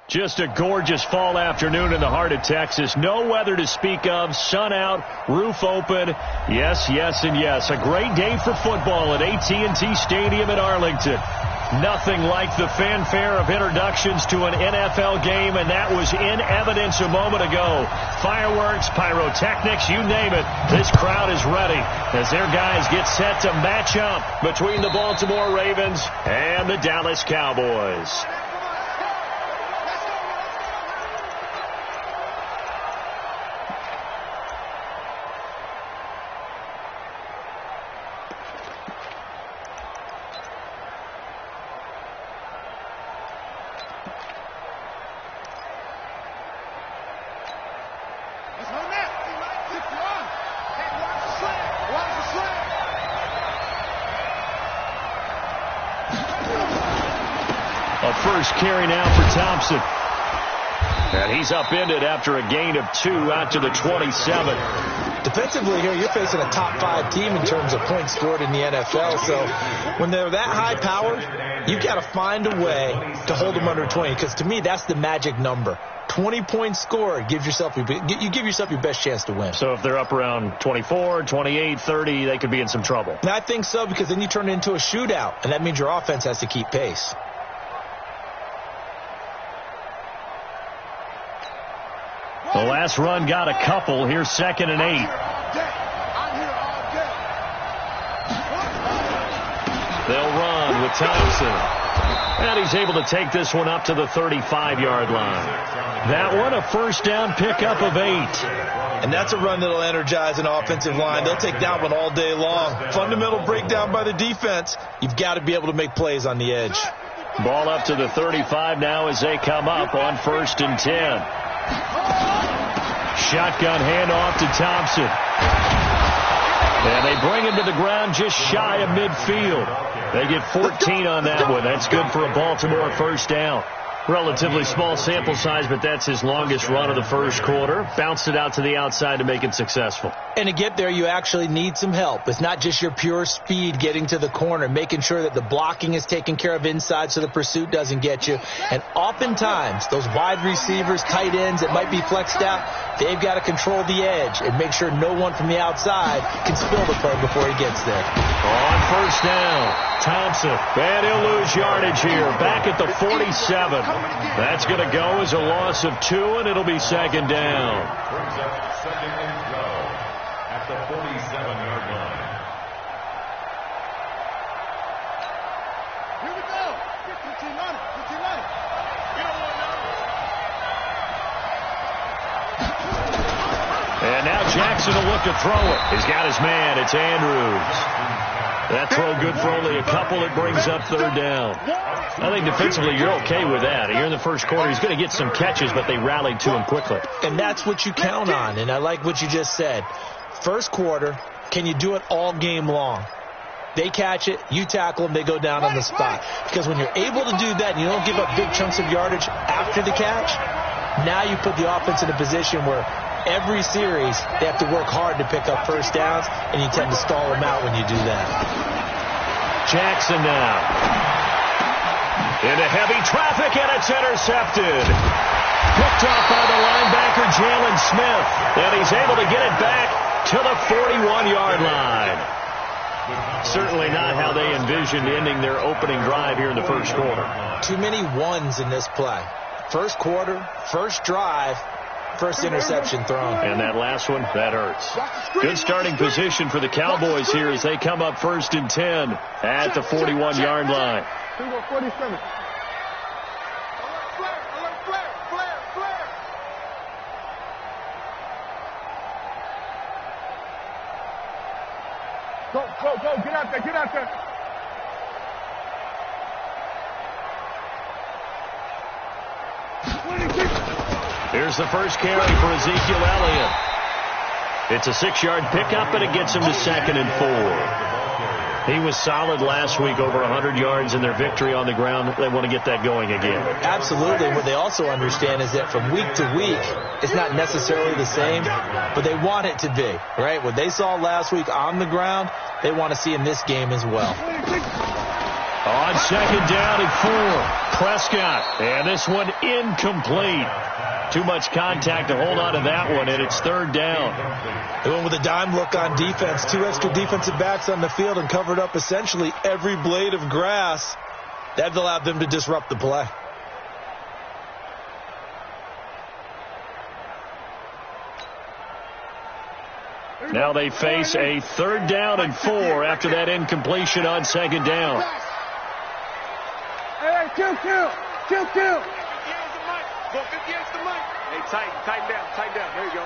Just a gorgeous fall afternoon in the heart of Texas. No weather to speak of. Sun out, roof open. Yes, yes, and yes. A great day for football at AT&T Stadium in Arlington. Nothing like the fanfare of introductions to an NFL game, and that was in evidence a moment ago. Fireworks, pyrotechnics, you name it. This crowd is ready as their guys get set to match up between the Baltimore Ravens and the Dallas Cowboys. First carry now for Thompson. And he's upended after a gain of 2 out to the 27. Defensively here, you're facing a top 5 team in terms of points scored in the NFL. So when they're that high powered, you've got to find a way to hold them under 20. Because to me, that's the magic number. 20 points scored, you give yourself your best chance to win. So if they're up around 24, 28, 30, they could be in some trouble. And I think so, because then you turn it into a shootout, and that means your offense has to keep pace. The last run got a couple. Here's 2nd and 8. They'll run with Thompson. And he's able to take this one up to the 35-yard line. That one a first down pickup of 8. And that's a run that'll energize an offensive line. They'll take that one all day long. Fundamental breakdown by the defense. You've got to be able to make plays on the edge. Ball up to the 35 now as they come up on 1st and 10. Shotgun handoff to Thompson. And they bring him to the ground just shy of midfield. They get 14 on that one. That's good for a Baltimore first down. Relatively small sample size, but that's his longest run of the first quarter. Bounced it out to the outside to make it successful. And to get there, you actually need some help. It's not just your pure speed getting to the corner, making sure that the blocking is taken care of inside so the pursuit doesn't get you. And oftentimes, those wide receivers, tight ends that might be flexed out, they've got to control the edge and make sure no one from the outside can spill the play before he gets there. On first down, Thompson. And he'll lose yardage here. Back at the 47. That's going to go as a loss of 2, and it'll be 2nd down. Brings up 2nd and go at the 47-yard line. Here we go. 15 on it. 15 on it. And now Jackson will look to throw it. He's got his man. It's Andrews. That throw good for only a couple. It brings up 3rd down. I think defensively you're okay with that. Here in the first quarter, he's going to get some catches, but they rallied to him quickly. And that's what you count on, and I like what you just said. First quarter, can you do it all game long? They catch it, you tackle them, they go down on the spot. Because when you're able to do that and you don't give up big chunks of yardage after the catch, now you put the offense in a position where every series they have to work hard to pick up first downs, and you tend to stall them out when you do that. Jackson now. Into heavy traffic, and it's intercepted. Picked off by the linebacker, Jalen Smith. And he's able to get it back to the 41-yard line. Certainly not how they envisioned ending their opening drive here in the first quarter. Too many ones in this play. First quarter, first drive, first interception thrown. And that last one, that hurts. Good starting position for the Cowboys here as they come up 1st and 10 at the 41-yard line. 47. Go, get out there, get out there. Here's the first carry for Ezekiel Elliott. It's a 6-yard pickup, and it gets him to 2nd and 4. He was solid last week, over 100 yards in their victory on the ground. They want to get that going again. Absolutely. What they also understand is that from week to week, it's not necessarily the same, but they want it to be, right? What they saw last week on the ground, they want to see in this game as well. On second down and 4, Prescott. And this one incomplete. Too much contact to hold on to that one, and it's third down. They went with a dime look on defense. 2 extra defensive backs on the field and covered up essentially every blade of grass. That allowed them to disrupt the play. Now they face a third down and 4 after that incompletion on second down. Hey, kill. Go 50 yards to Mike. Hey, tighten down. There you go.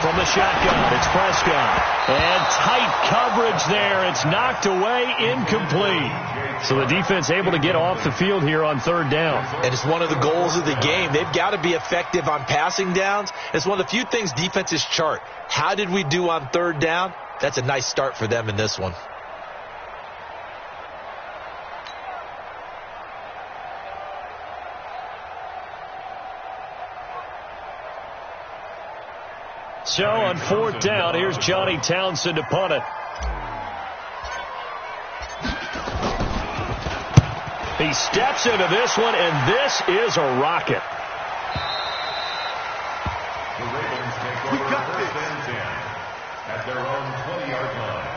From the shotgun, it's Prescott. And tight coverage there. It's knocked away, incomplete. So the defense able to get off the field here on third down. And it's one of the goals of the game. They've got to be effective on passing downs. It's one of the few things defenses chart. How did we do on third down? That's a nice start for them in this one. So on fourth down, here's Johnny Townsend to punt it. He steps into this one, and this is a rocket. The Ravens take over first and 10 at their own 20-yard line.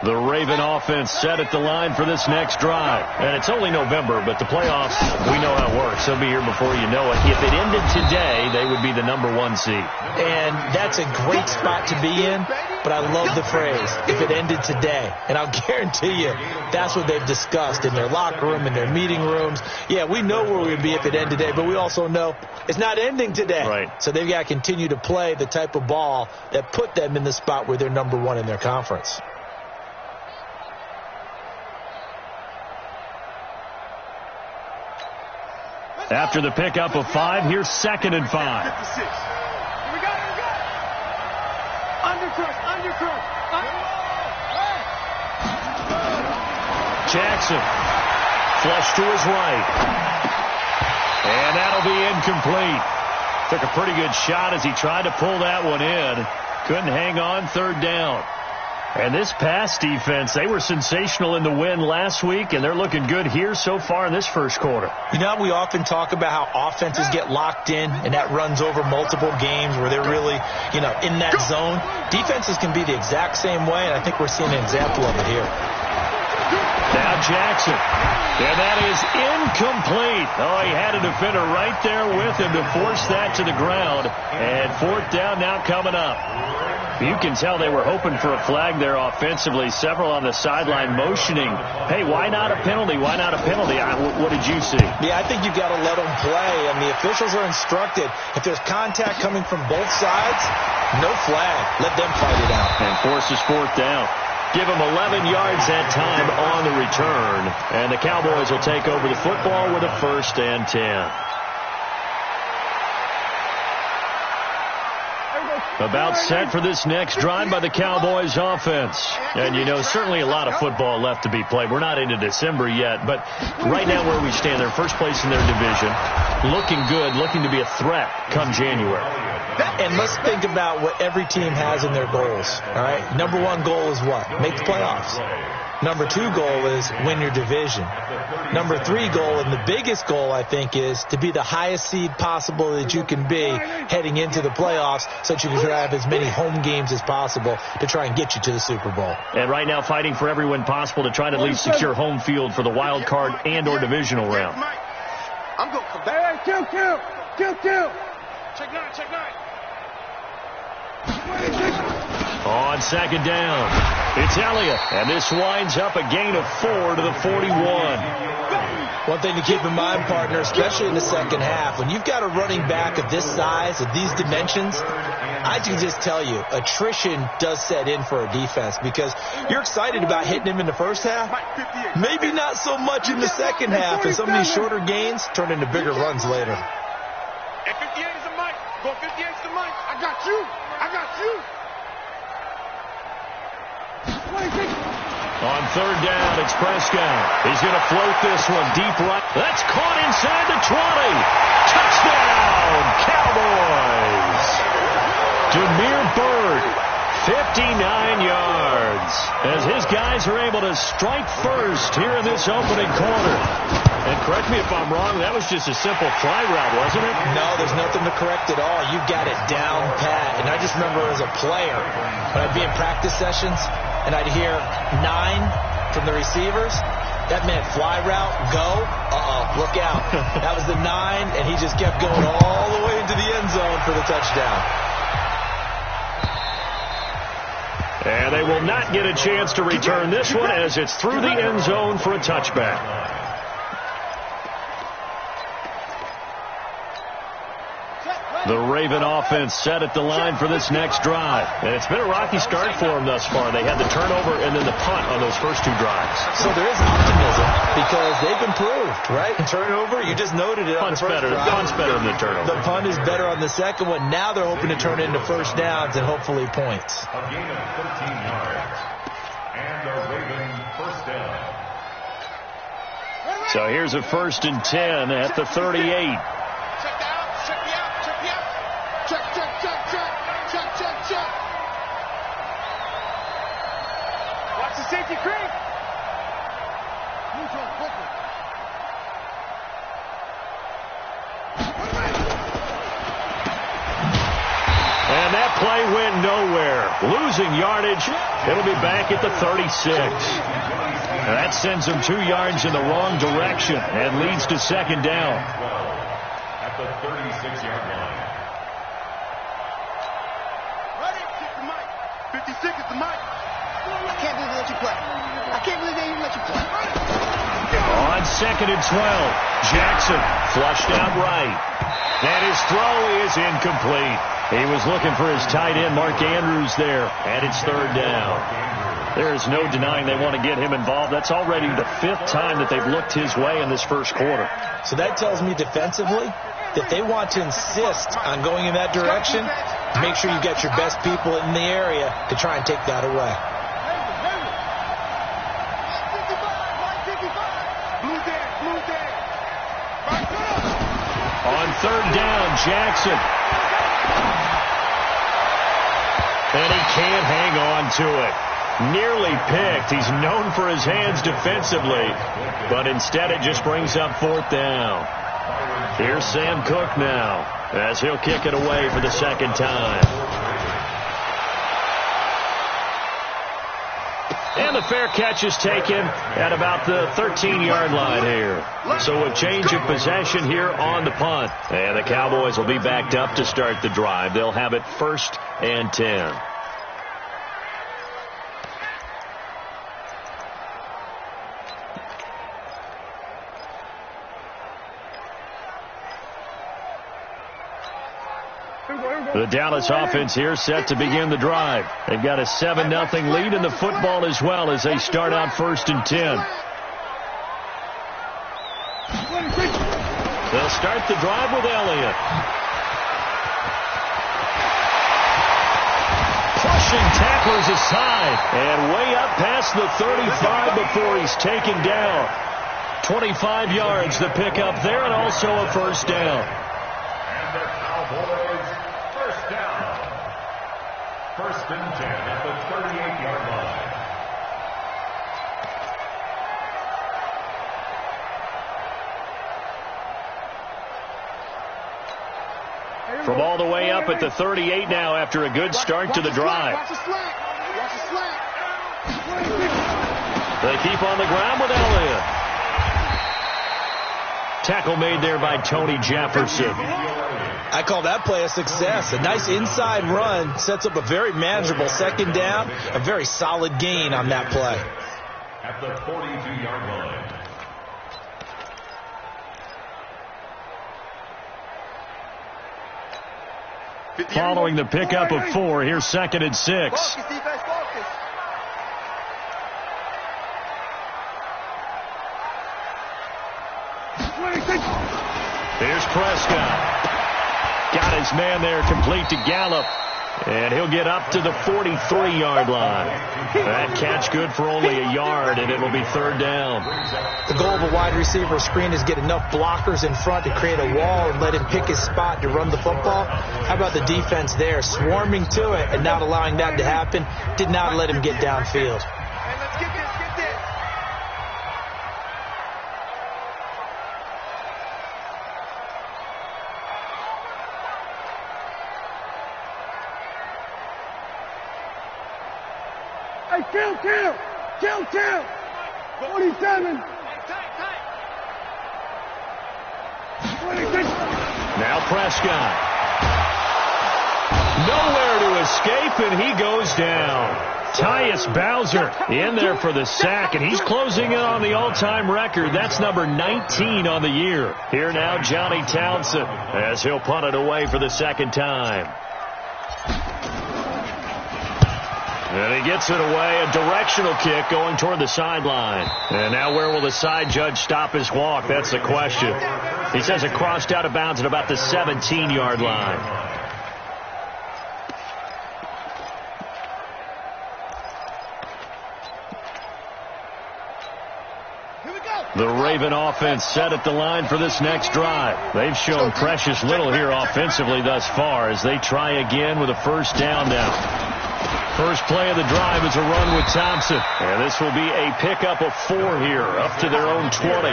The Raven offense set at the line for this next drive. And it's only November, but the playoffs, we know how it works. They'll be here before you know it. If it ended today, they would be the #1 seed. And that's a great spot to be in, but I love the phrase, if it ended today. And I'll guarantee you, that's what they've discussed in their locker room, in their meeting rooms. Yeah, we know where we would be if it ended today, but we also know it's not ending today. Right. So they've got to continue to play the type of ball that put them in the spot where they're #1 in their conference. After the pickup of 5, here's 2nd and 5. We got it. Undercrush. Jackson, flush to his right. And that'll be incomplete. Took a pretty good shot as he tried to pull that one in. Couldn't hang on, third down. And this pass defense, they were sensational in the win last week, and they're looking good here so far in this first quarter. You know, we often talk about how offenses get locked in, and that runs over multiple games where they're really, in that zone. Defenses can be the exact same way, and I think we're seeing an example of it here. Now Jackson. And that is incomplete. Oh, he had a defender right there with him to force that to the ground. And fourth down now coming up. You can tell they were hoping for a flag there offensively. Several on the sideline motioning, hey, why not a penalty? Why not a penalty? What did you see? Yeah, I think you've got to let them play, and the officials are instructed. If there's contact coming from both sides, no flag. Let them fight it out. And forces fourth down. Give them 11 yards that time on the return. And the Cowboys will take over the football with a 1st and 10. About set for this next drive by the Cowboys offense. And, certainly a lot of football left to be played. We're not into December yet, but right now where we stand, they're first place in their division. Looking good, looking to be a threat come January. And let's think about what every team has in their goals, all right? #1 goal is what? Make the playoffs. #2 goal is win your division. #3 goal, and the biggest goal, I think, is to be the highest seed possible that you can be heading into the playoffs so that you can have as many home games as possible to try and get you to the Super Bowl. And right now fighting for every win possible to try to at least secure home field for the wild card and or divisional round. I'm going to come back. Hey, kill. Check nine. On second down, it's Elliott, and this winds up a gain of 4 to the 41. One thing to keep in mind, partner, especially in the second half, when you've got a running back of this size, of these dimensions, I can just tell you, attrition does set in for a defense because you're excited about hitting him in the first half. Maybe not so much in the second half, and some of these shorter gains turn into bigger runs later. And 58 is a Mike. Go 58 is the Mike. I got you. On third down, it's Prescott. He's going to float this one deep right. That's caught inside the 20. Touchdown, Cowboys. Demir Bird, 59 yards, as his guys are able to strike first here in this opening quarter. And correct me if I'm wrong, that was just a simple fly route, wasn't it? No, there's nothing to correct at all. You got it down pat. And I just remember as a player, when I'd be in practice sessions, and I'd hear 9 from the receivers, that meant fly route, go, look out. That was the 9, and he just kept going all the way into the end zone for the touchdown. And they will not get a chance to return this one as it's through the end zone for a touchback. The Raven offense set at the line for this next drive. And it's been a rocky start for them thus far. They had the turnover and then the punt on those first 2 drives. So there is optimism because they've improved, right? Turnover, you just noted it on the first drive. The punt's better than the turnover. The punt is better on the second one. Now they're hoping to turn it into first downs and hopefully points. A gain of 13 yards. And a Raven first down. So here's a 1st and 10 at the 38. Watch the safety creep. And that play went nowhere. Losing yardage. It'll be back at the 36. And that sends them 2 yards in the wrong direction and leads to second down. At the 36-yard line. 56 is the mic. I can't believe they let you play. I can't believe they even let you play. On 2nd and 12, Jackson flushed out right. And his throw is incomplete. He was looking for his tight end, Mark Andrews, there. And it's 3rd down. There is no denying they want to get him involved. That's already the 5th time that they've looked his way in this first quarter. So that tells me defensively that they want to insist on going in that direction. Make sure you get your best people in the area to try and take that away. On 3rd down, Jackson. And he can't hang on to it. Nearly picked. He's known for his hands defensively, but instead it just brings up 4th down. Here's Sam Cook now, as he'll kick it away for the 2nd time. And the fair catch is taken at about the 13-yard line here. So a change of possession here on the punt. And the Cowboys will be backed up to start the drive. They'll have it 1st and 10. The Dallas offense here set to begin the drive. They've got a 7-0 lead in the football as well as they start out 1st and 10. They'll start the drive with Elliott. Pushing tacklers aside and way up past the 35 before he's taken down. 25 yards the pickup there and also a 1st down. And the Cowboys first down. 1st and 10 at the 38-yard line. From all the way up at the 38 now after a good start to the drive. They keep on the ground with Elliott. Tackle made there by Tony Jefferson. I call that play a success. A nice inside run sets up a very manageable 2nd down. A very solid gain on that play. At the 42-yard line. Following the pickup of 4, here's 2nd and 6. Here's Prescott. Got his man there complete to Gallup. And he'll get up to the 43-yard line. That catch good for only a yard, and it'll be third down. The goal of a wide receiver screen is get enough blockers in front to create a wall and let him pick his spot to run the football. How about the defense there, swarming to it and not allowing that to happen? Did not let him get downfield. Hey, let's get this, get this. Hey, kill. 47. Hey, tight. 26. Now Prescott. Nowhere to escape, and he goes down. Tyus Bowser in there for the sack, and he's closing in on the all-time record. That's number 19 on the year. Here now, Johnny Townsend, as he'll punt it away for the second time. And he gets it away, a directional kick going toward the sideline. And now where will the side judge stop his walk? That's the question. He says it crossed out of bounds at about the 17-yard line. The Raven offense set at the line for this next drive. They've shown precious little here offensively thus far as they try again with a first down now. First play of the drive is a run with Thompson. And this will be a pickup of 4 here, up to their own 20.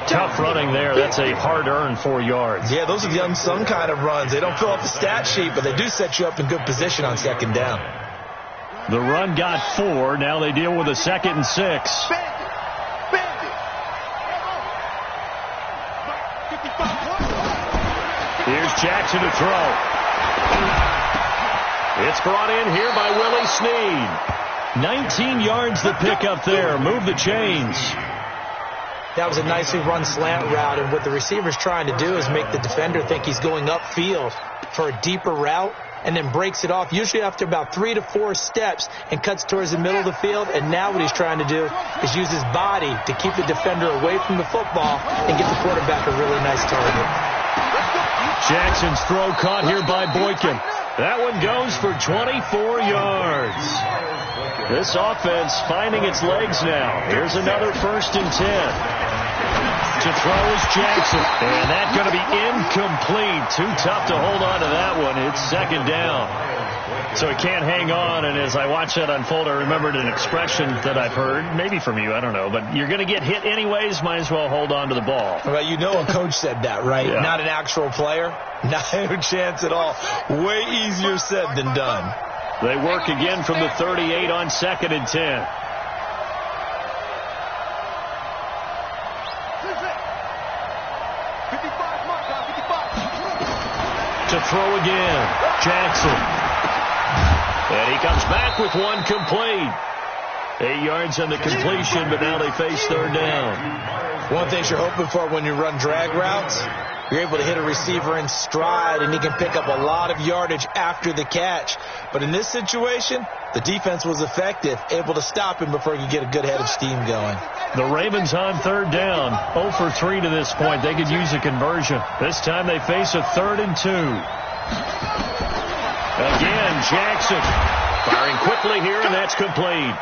Tough running there. That's a hard-earned 4 yards. Yeah, those are the unsung kind of runs. They don't fill up the stat sheet, but they do set you up in good position on second down. The run got 4. Now they deal with a 2nd and 6. Here's Jackson to throw. It's brought in here by Willie Snead. 19 yards the pickup there. Move the chains. That was a nicely run slant route, and what the receiver's trying to do is make the defender think he's going upfield for a deeper route and then breaks it off, usually after about 3 to 4 steps, and cuts towards the middle of the field. And now what he's trying to do is use his body to keep the defender away from the football and get the quarterback a really nice target. Jackson's throw caught here by Boykin. That one goes for 24 yards. This offense finding its legs now. Here's another 1st and 10. To throw is Jackson. And that's going to be incomplete. Too tough to hold on to that one. It's 2nd down. So he can't hang on. And as I watched that unfold, I remembered an expression that I've heard, maybe from you, I don't know, but you're going to get hit anyways, might as well hold on to the ball. Well, you know a coach said that, right? Yeah. Not an actual player. Not a chance at all. Way easier said than done. They work again from the 38 on 2nd and 10. To throw again, Jackson. And he comes back with one complete. 8 yards on the completion, but now they face 3rd down. One thing you're hoping for when you run drag routes, you're able to hit a receiver in stride, and he can pick up a lot of yardage after the catch. But in this situation, the defense was effective, able to stop him before he could get a good head of steam going. The Ravens on 3rd down, 0 for 3 to this point. They could use a conversion. This time they face a 3rd and 2. Again, Jackson firing quickly here, and that's complete.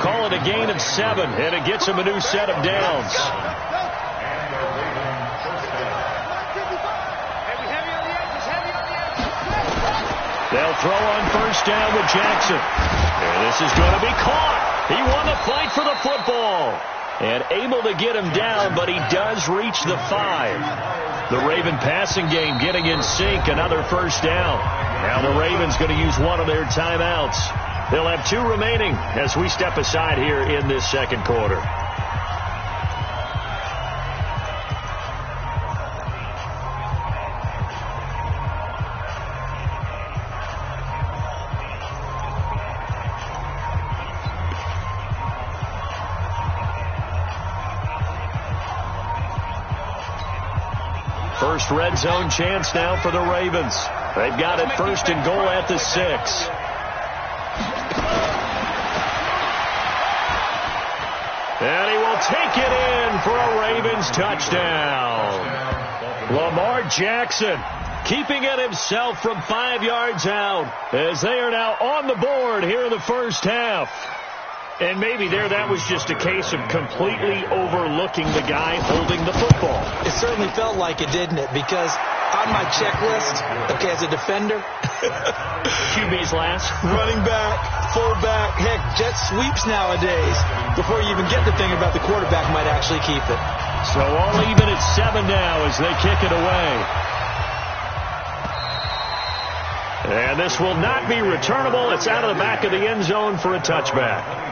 Call it a gain of 7, and it gets him a new set of downs. They'll throw on 1st down with Jackson. And this is going to be caught. He won the fight for the football. And able to get him down, but he does reach the 5. The Raven passing game getting in sync. Another 1st down. Now the Ravens going to use one of their timeouts. They'll have 2 remaining as we step aside here in this 2nd quarter. First red zone chance now for the Ravens. They've got it 1st and goal at the 6. And he will take it in for a Ravens touchdown. Lamar Jackson keeping it himself from 5 yards out as they are now on the board here in the first half. And maybe that was just a case of completely overlooking the guy holding the football. It certainly felt like it, didn't it? Because on my checklist, okay, as a defender, QB's last. Running back, fullback, heck, jet sweeps nowadays. Before you even get to thinking about the quarterback might actually keep it. So all even at 7 now as they kick it away. And this will not be returnable. It's out of the back of the end zone for a touchback.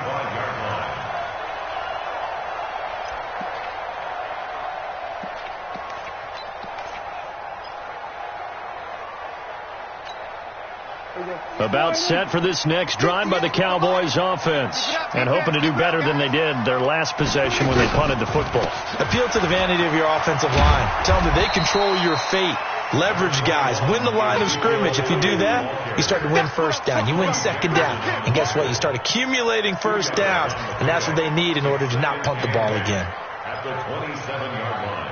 About set for this next drive by the Cowboys offense. And hoping to do better than they did their last possession when they punted the football. Appeal to the vanity of your offensive line. Tell them that they control your fate. Leverage guys. Win the line of scrimmage. If you do that, you start to win first down. You win second down. And guess what? You start accumulating first downs. And that's what they need in order to not punt the ball again. At the 27-yard line.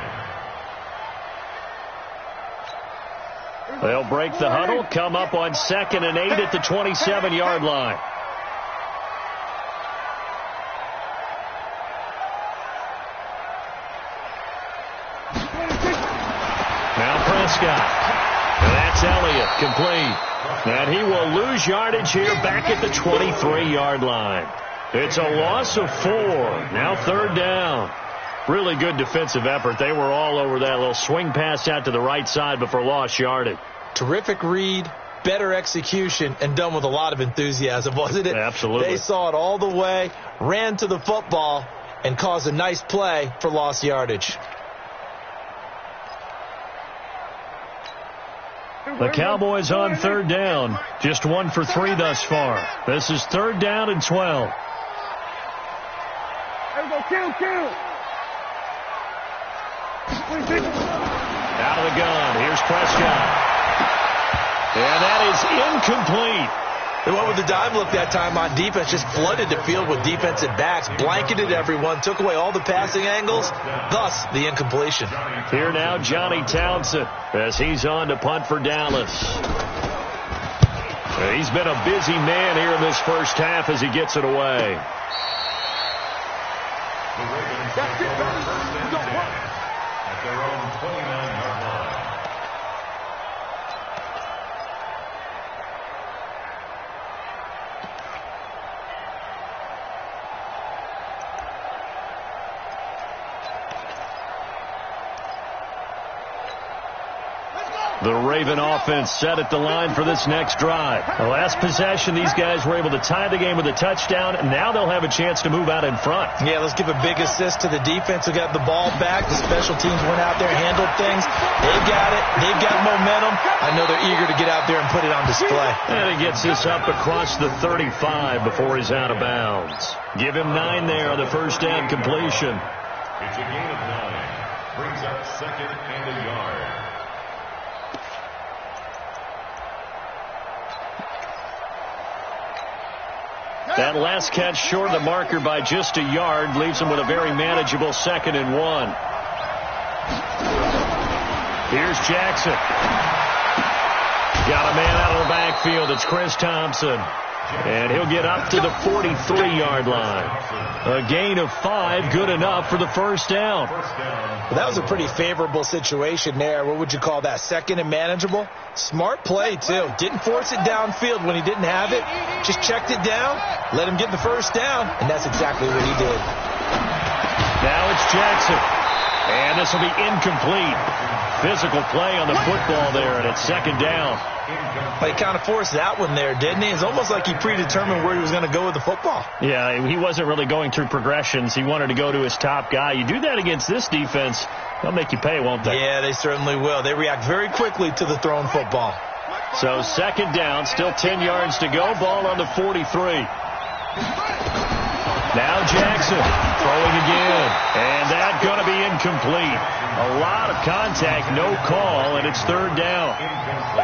They'll break the huddle, come up on 2nd and 8 at the 27-yard line. Now Prescott. That's Elliott, complete. And he will lose yardage here back at the 23-yard line. It's a loss of 4. Now 3rd down. Really good defensive effort. They were all over that little swing pass out to the right side before lost yardage. Terrific read, better execution, and done with a lot of enthusiasm, wasn't it? Absolutely. They saw it all the way, ran to the football, and caused a nice play for lost yardage. The Cowboys on 3rd down. Just 1 for 3 thus far. This is 3rd down and 12. There we go, kill. Out of the gun. Here's Prescott. And that is incomplete. And what would the dive look that time on defense? Just flooded the field with defensive backs, blanketed everyone, took away all the passing angles, thus the incompletion. Here now, Johnny Townsend, as he's on to punt for Dallas. He's been a busy man here in this first half as he gets it away. That's it, baby. We go punt. At their own 29-yard line. The Raven offense set at the line for this next drive. The last possession, these guys were able to tie the game with a touchdown, and now they'll have a chance to move out in front. Yeah, let's give a big assist to the defense who got the ball back. The special teams went out there and handled things. They've got it. They've got momentum. I know they're eager to get out there and put it on display. And he gets this up across the 35 before he's out of bounds. Give him 9 there on the first down completion. It's a gain of 9. Brings up 2nd and a yard. That last catch short of the marker by just a yard leaves him with a very manageable 2nd and 1. Here's Jackson. Got a man out of the backfield. It's Chris Thompson. And he'll get up to the 43-yard line. A gain of 5, good enough for the first down. Well, that was a pretty favorable situation there. What would you call that? 2nd and manageable? Smart play, too. Didn't force it downfield when he didn't have it. Just checked it down, let him get the first down, and that's exactly what he did. Now it's Jackson. And this will be incomplete. Physical play on the football there, and it's 2nd down. But he kind of forced that one there, didn't he? It's almost like he predetermined where he was going to go with the football. Yeah, he wasn't really going through progressions. He wanted to go to his top guy. You do that against this defense, they'll make you pay, won't they? Yeah, they certainly will. They react very quickly to the thrown football. So 2nd down, still 10 yards to go. Ball on the 43. Now Jackson throwing again. And that's going to be incomplete. A lot of contact, no call, and it's third down.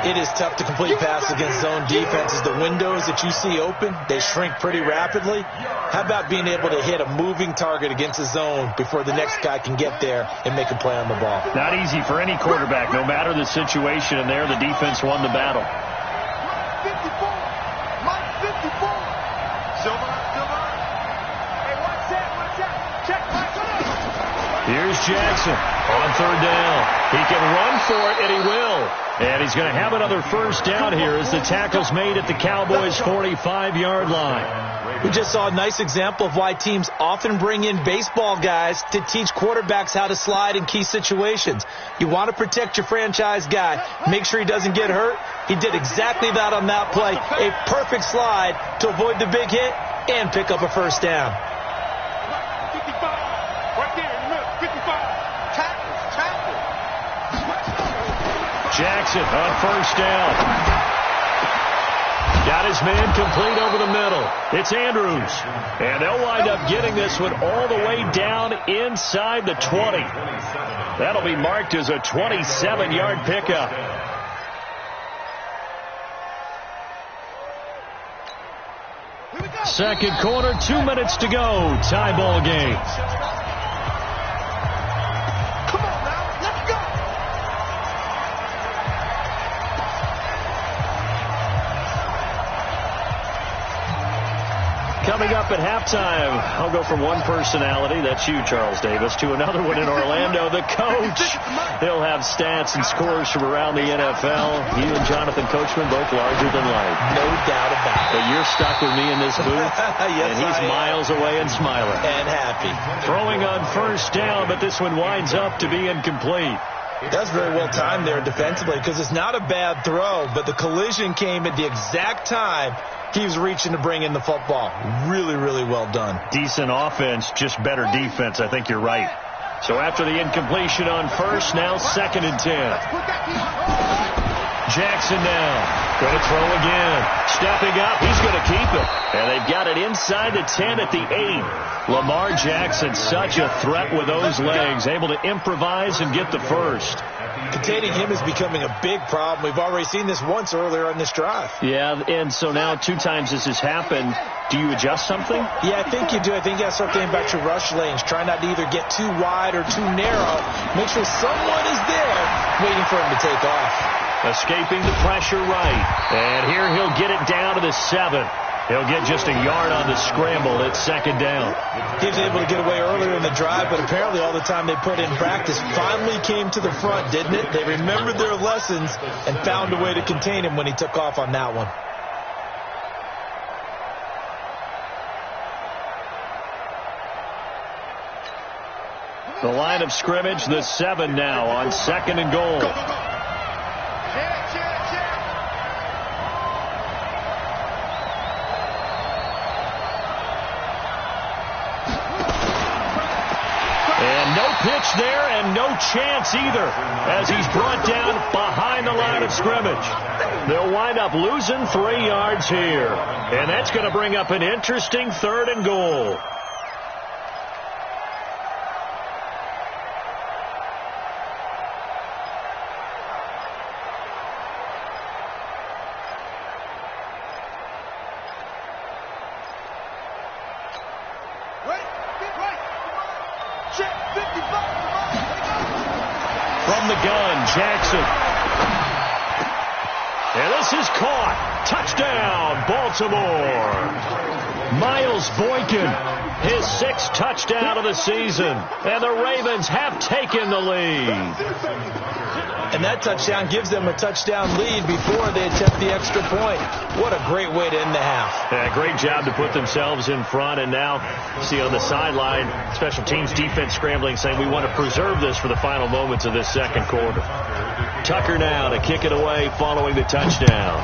It is tough to complete passes against zone defenses. The windows that you see open, they shrink pretty rapidly. How about being able to hit a moving target against a zone before the next guy can get there and make a play on the ball? Not easy for any quarterback, no matter the situation, and there the defense won the battle. 54. Mike 54. Silver. Hey, watch that. Check. Here's Jackson on third down. He can run for it, and he will. And he's going to have another first down here as the tackle's made at the Cowboys' 45-yard line. We just saw a nice example of why teams often bring in baseball guys to teach quarterbacks how to slide in key situations. You want to protect your franchise guy. Make sure he doesn't get hurt. He did exactly that on that play. A perfect slide to avoid the big hit and pick up a first down. 55. Right there in the middle. 55. Tackle. Jackson on first down. Got his man complete over the middle. It's Andrews. And they'll wind up getting this one all the way down inside the 20. That'll be marked as a 27-yard pickup. Second quarter, 2 minutes to go. Tie ball game. Coming up at halftime, I'll go from one personality, that's you, Charles Davis, to another one in Orlando, the coach. He'll have stats and scores from around the NFL. You and Jonathan Coachman, both larger than life. No doubt about it. But you're stuck with me in this booth, Yes, and he's miles away and smiling. And happy. Throwing on first down, but this one winds up to be incomplete. That's very well timed there defensively because it's not a bad throw, but the collision came at the exact time he was reaching to bring in the football. Really, really well done. Decent offense, just better defense. I think you're right. So after the incompletion on first, now 2nd and 10. Jackson now. Going to throw again. Stepping up. He's going to keep it. And they've got it inside the 10 at the 8. Lamar Jackson, such a threat with those legs. Able to improvise and get the first. Containing him is becoming a big problem. We've already seen this once earlier on this drive. Yeah, and so now 2 times this has happened. Do you adjust something? Yeah, I think you do. I think you got to start thinking about your rush lanes. Try not to either get too wide or too narrow. Make sure someone is there waiting for him to take off. Escaping the pressure right. And here he'll get it down to the 7. He'll get just a yard on the scramble at 2nd down. He was able to get away earlier in the drive, but apparently all the time they put in practice finally came to the front, didn't it? They remembered their lessons and found a way to contain him when he took off on that one. The line of scrimmage, the 7 now on 2nd and goal. Pitch there and no chance either as he's brought down behind the line of scrimmage. They'll wind up losing 3 yards here. And that's going to bring up an interesting 3rd and goal. From the gun, Jackson. And this is caught. Touchdown, Baltimore. Miles Boykin, his 6th touchdown of the season. And the Ravens have taken the lead. And that touchdown gives them a touchdown lead before they attempt the extra point. What a great way to end the half. Yeah, great job to put themselves in front. And now, see on the sideline, special teams defense scrambling, saying we want to preserve this for the final moments of this 2nd quarter. Tucker now to kick it away following the touchdown.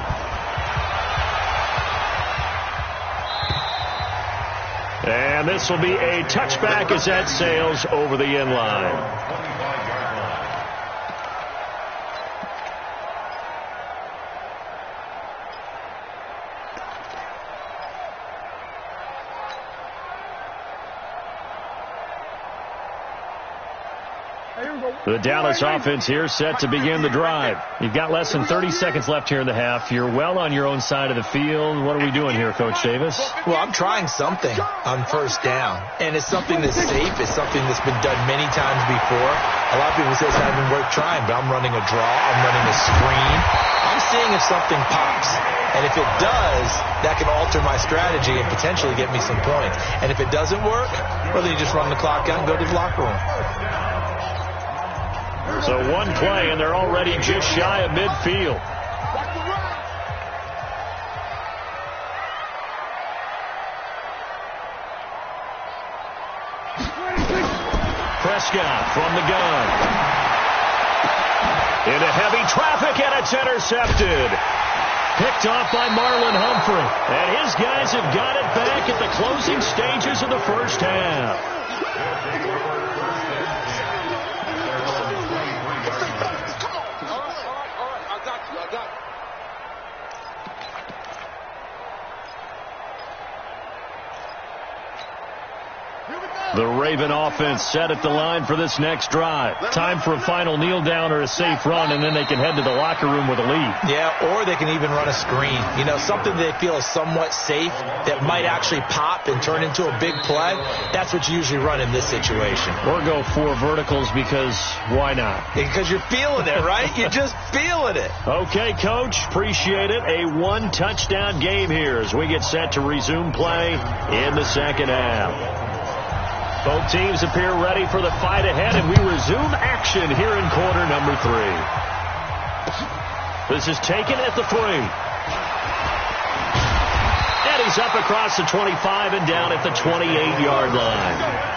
And this will be a touchback as that sails over the end line. The Dallas offense here set to begin the drive. You've got less than 30 seconds left here in the half. You're well on your own side of the field. What are we doing here, Coach Davis? Well, I'm trying something on first down, and it's something that's safe. It's something that's been done many times before. A lot of people say it's not even worth trying, but I'm running a draw. I'm running a screen. I'm seeing if something pops. And if it does, that can alter my strategy and potentially get me some points. And if it doesn't work, well, then you just run the clock out and go to the locker room. So one play, and they're already just shy of midfield. Prescott from the gun. Into heavy traffic, and it's intercepted. Picked off by Marlon Humphrey. And his guys have got it back at the closing stages of the first half. The Raven offense set at the line for this next drive. Time for a final kneel down or a safe run, and then they can head to the locker room with a lead. Yeah, or they can even run a screen. You know, something they feel is somewhat safe that might actually pop and turn into a big play. That's what you usually run in this situation. Or go 4 verticals because why not? Because you're feeling it, right? You're just feeling it. Okay, Coach. Appreciate it. A 1-touchdown game here as we get set to resume play in the second half. Both teams appear ready for the fight ahead, and we resume action here in quarter number 3. This is taken at the 3. And he's up across the 25 and down at the 28-yard line.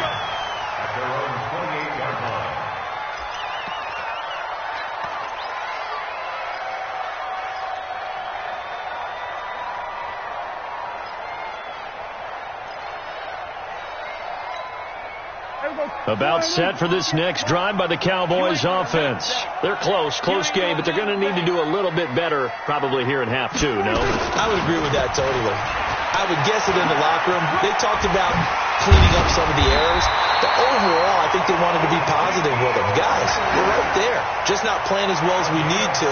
About set for this next drive by the Cowboys offense. They're close game, but they're going to need to do a little bit better probably here in half 2, no? I would agree with that totally. I would guess it in the locker room. They talked about cleaning up some of the errors, but overall I think they wanted to be positive with them. Guys, we're right there. Just not playing as well as we need to.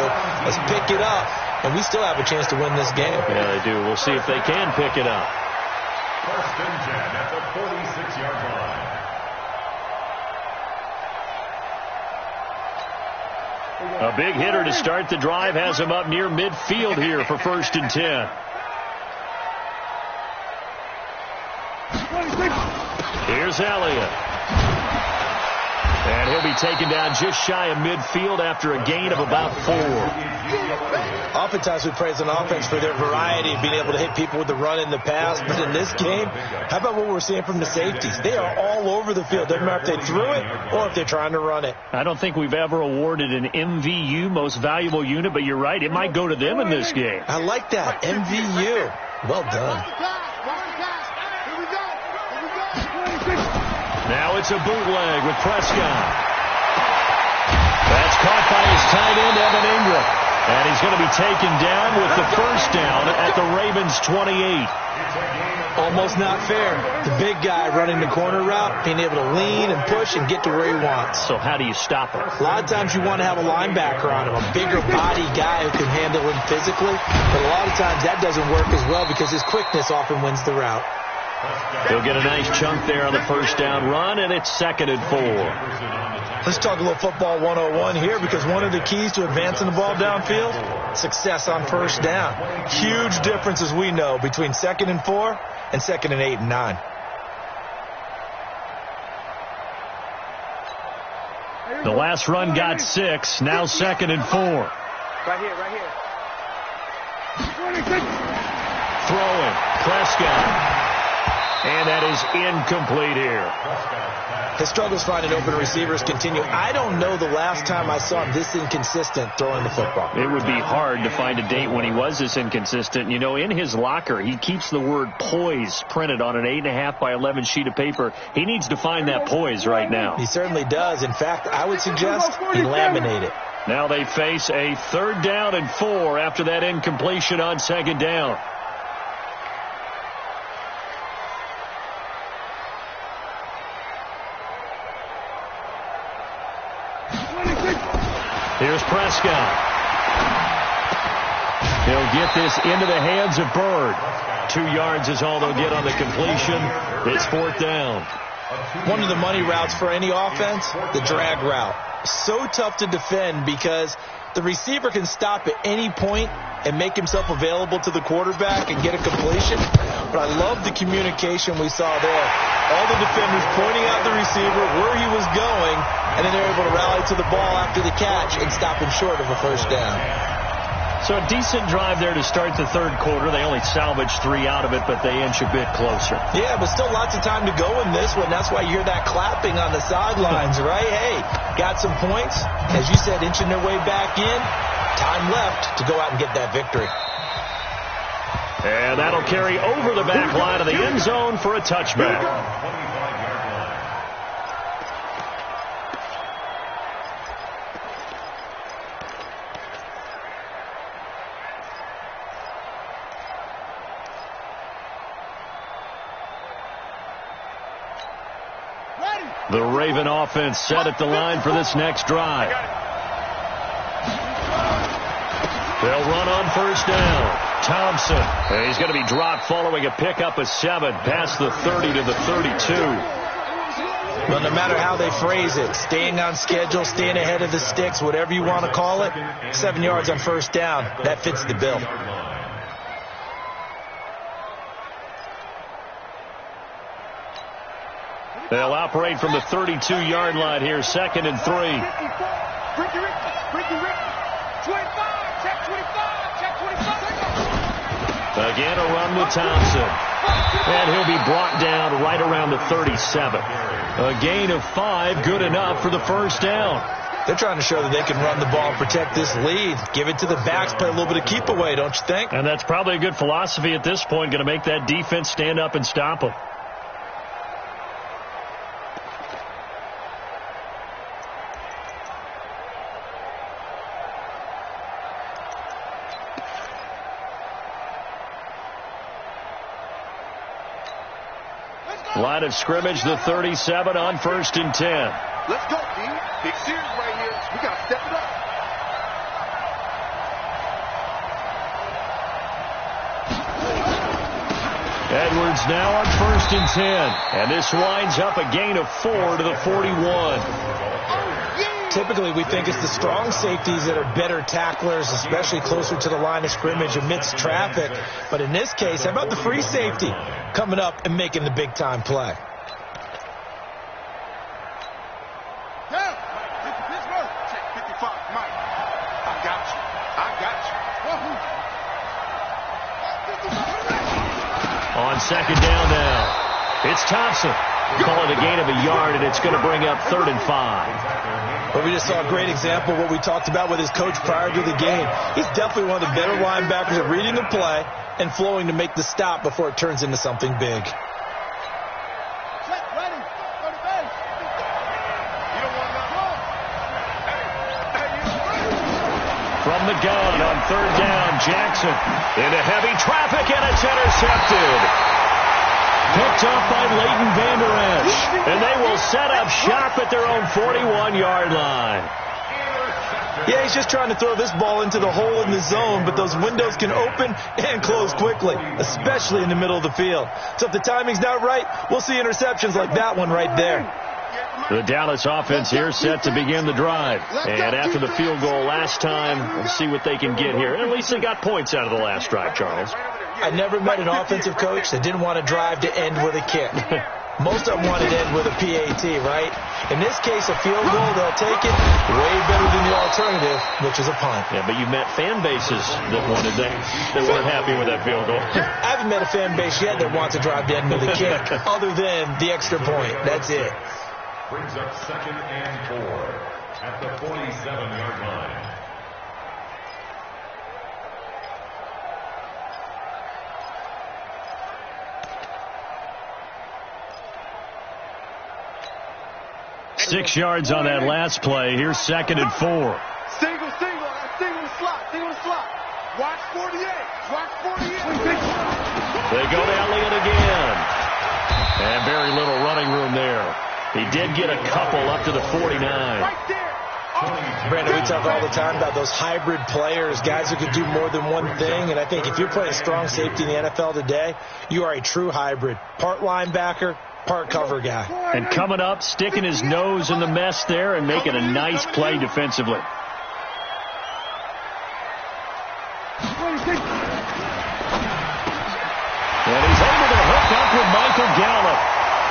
Let's pick it up, and we still have a chance to win this game. Yeah, they do. We'll see if they can pick it up. First and 10 at the 46-yard line. A big hitter to start the drive has him up near midfield here for first and 10. Here's Elliott. And he'll be taken down just shy of midfield after a gain of about 4. Oftentimes we praise an offense for their variety of being able to hit people with the run in the pass. But in this game, how about what we're seeing from the safeties? They are all over the field. Doesn't matter if they threw it or if they're trying to run it. I don't think we've ever awarded an MVU, most valuable unit, but you're right. It might go to them in this game. I like that. MVU. Well done. Now it's a bootleg with Prescott. That's caught by his tight end, Evan Ingram. And he's going to be taken down with the first down at the Ravens' 28. Almost not fair. The big guy running the corner route, being able to lean and push and get to where he wants. So how do you stop him? A lot of times you want to have a linebacker on him, a bigger body guy who can handle him physically. But a lot of times that doesn't work as well because his quickness often wins the route. He'll get a nice chunk there on the first down run, and it's 2nd and 4. Let's talk a little football 101 here because one of the keys to advancing the ball downfield, success on first down. Huge difference, as we know, between 2nd and 4 and 2nd and 8 and 9. The last run got 6, now 2nd and 4. Right here. Throwing, Prescott. And that is incomplete here. His struggles finding open receivers continue. I don't know the last time I saw him this inconsistent throwing the football. It would be hard to find a date when he was this inconsistent. You know, in his locker, he keeps the word poise printed on an 8.5 by 11 sheet of paper. He needs to find that poise right now. He certainly does. In fact, I would suggest he laminate it. Now they face a 3rd down and 4 after that incompletion on 2nd down. Prescott. He'll get this into the hands of Bird. 2 yards is all they'll get on the completion. It's 4th down. One of the money routes for any offense, the drag route. So tough to defend because the receiver can stop at any point and make himself available to the quarterback and get a completion. But I love the communication we saw there. All the defenders pointing out the receiver, where he was going, and then they're able to rally to the ball after the catch and stop him short of a first down. So a decent drive there to start the 3rd quarter. They only salvaged 3 out of it, but they inch a bit closer. Yeah, but still lots of time to go in this one. That's why you hear that clapping on the sidelines, right? Hey, got some points. As you said, inching their way back in. Time left to go out and get that victory. And that'll carry over the back line of the end zone for a touchback. The Raven offense set at the line for this next drive. They'll run on first down. Thompson. And he's going to be dropped following a pickup of 7 past the 30 to the 32. Well, no matter how they phrase it, staying on schedule, staying ahead of the sticks, whatever you want to call it, 7 yards on first down, that fits the bill. They'll operate from the 32-yard line here, 2nd and 3. Again, a run with Thompson. And he'll be brought down right around the 37. A gain of 5, good enough for the first down. They're trying to show that they can run the ball and protect this lead. Give it to the backs, play a little bit of keep away, don't you think? And that's probably a good philosophy at this point, going to make that defense stand up and stop them. Line of scrimmage, the 37 on 1st and 10. Let's go, D. Big series right here. We got to step it up. Edwards now on 1st and 10. And this winds up a gain of 4 to the 41. Typically, we think it's the strong safeties that are better tacklers, especially closer to the line of scrimmage amidst traffic. But in this case, how about the free safety coming up and making the big-time play? On 2nd down now, it's Thompson. Call it a gain of a yard, and it's going to bring up 3rd and 5. But we just saw a great example of what we talked about with his coach prior to the game. He's definitely one of the better linebackers at reading the play and flowing to make the stop before it turns into something big. From the gun on 3rd down, Jackson into heavy traffic, and it's intercepted. Picked up by Leighton Vander Esch, and they will set up shop at their own 41-yard line. Yeah, he's just trying to throw this ball into the hole in the zone, but those windows can open and close quickly, especially in the middle of the field. So if the timing's not right, we'll see interceptions like that one right there. The Dallas offense here set to begin the drive. And after the field goal last time, we'll see what they can get here. At least they got points out of the last drive, Charles. I never met an offensive coach that didn't want to drive to end with a kick. Most of them wanted to end with a PAT, right? In this case, a field goal, they'll take it way better than the alternative, which is a punt. Yeah, but you've met fan bases that wanted that weren't happy with that field goal. I haven't met a fan base yet that wants to drive to end with a kick, other than the extra point. That's it. Brings up 2nd and 4 at the 47-yard line. Six yards on that last play. Here's 2nd and 4. Single. Single the slot. Watch 48. They go to Elliott again. And very little running room there. He did get a couple up to the 49. Right there. Brandon, we talk all the time about those hybrid players, guys who can do more than one thing. And I think if you're playing strong safety in the NFL today, you are a true hybrid. Part linebacker, part cover guy. And coming up, sticking his nose in the mess there and making a nice play defensively. And he's able to hook up with Michael Gallup.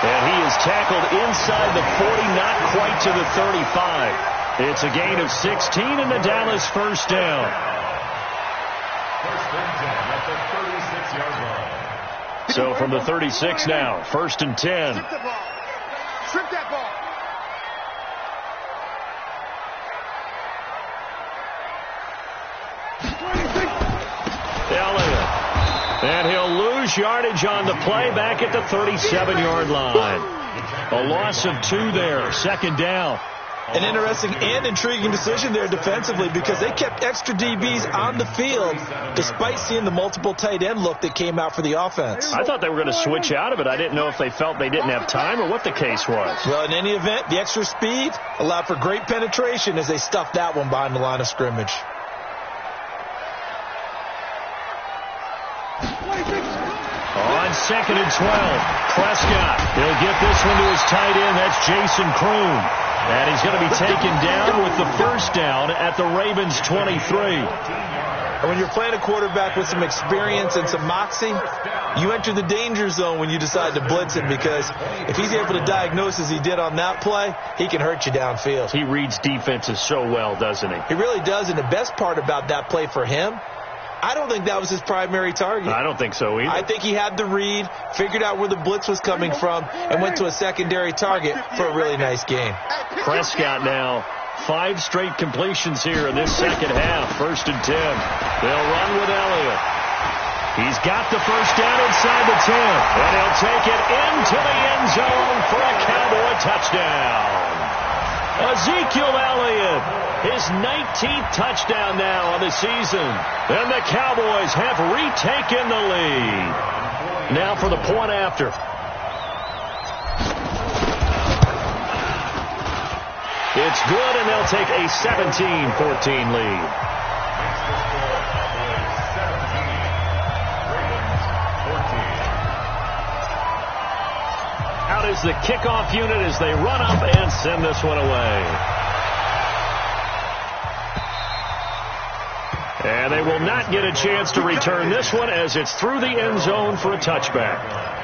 And he is tackled inside the 40, not quite to the 35. It's a gain of 16 and the Dallas first down. First and 10 at the 36-yard line. So from the 36 now, first and 10. Strip the ball. Strip that ball. Elliott. And he'll lose yardage on the play back at the 37-yard line. A loss of 2 there, second down. An interesting and intriguing decision there defensively because they kept extra DBs on the field despite seeing the multiple tight end look that came out for the offense. I thought they were going to switch out of it. I didn't know if they felt they didn't have time or what the case was. Well, in any event, the extra speed allowed for great penetration as they stuffed that one behind the line of scrimmage. On second and 12, Prescott. He'll get this one to his tight end. That's Jason Kroon. And he's going to be taken down with the first down at the Ravens' 23. And when you're playing a quarterback with some experience and some moxie, you enter the danger zone when you decide to blitz him because if he's able to diagnose as he did on that play, he can hurt you downfield. He reads defenses so well, doesn't he? He really does, and the best part about that play for him, I don't think that was his primary target. I don't think so either. I think he had the read, figured out where the blitz was coming from, and went to a secondary target for a really nice game. Prescott now, 5 straight completions here in this second half. First and 10. They'll run with Elliott. He's got the first down inside the 10, and he'll take it into the end zone for a Cowboy touchdown. Ezekiel Elliott, his 19th touchdown now on the season. And the Cowboys have retaken the lead. Now for the point after. It's good, and they'll take a 17-14 lead. Out is the kickoff unit as they run up and send this one away. And they will not get a chance to return this one as it's through the end zone for a touchback.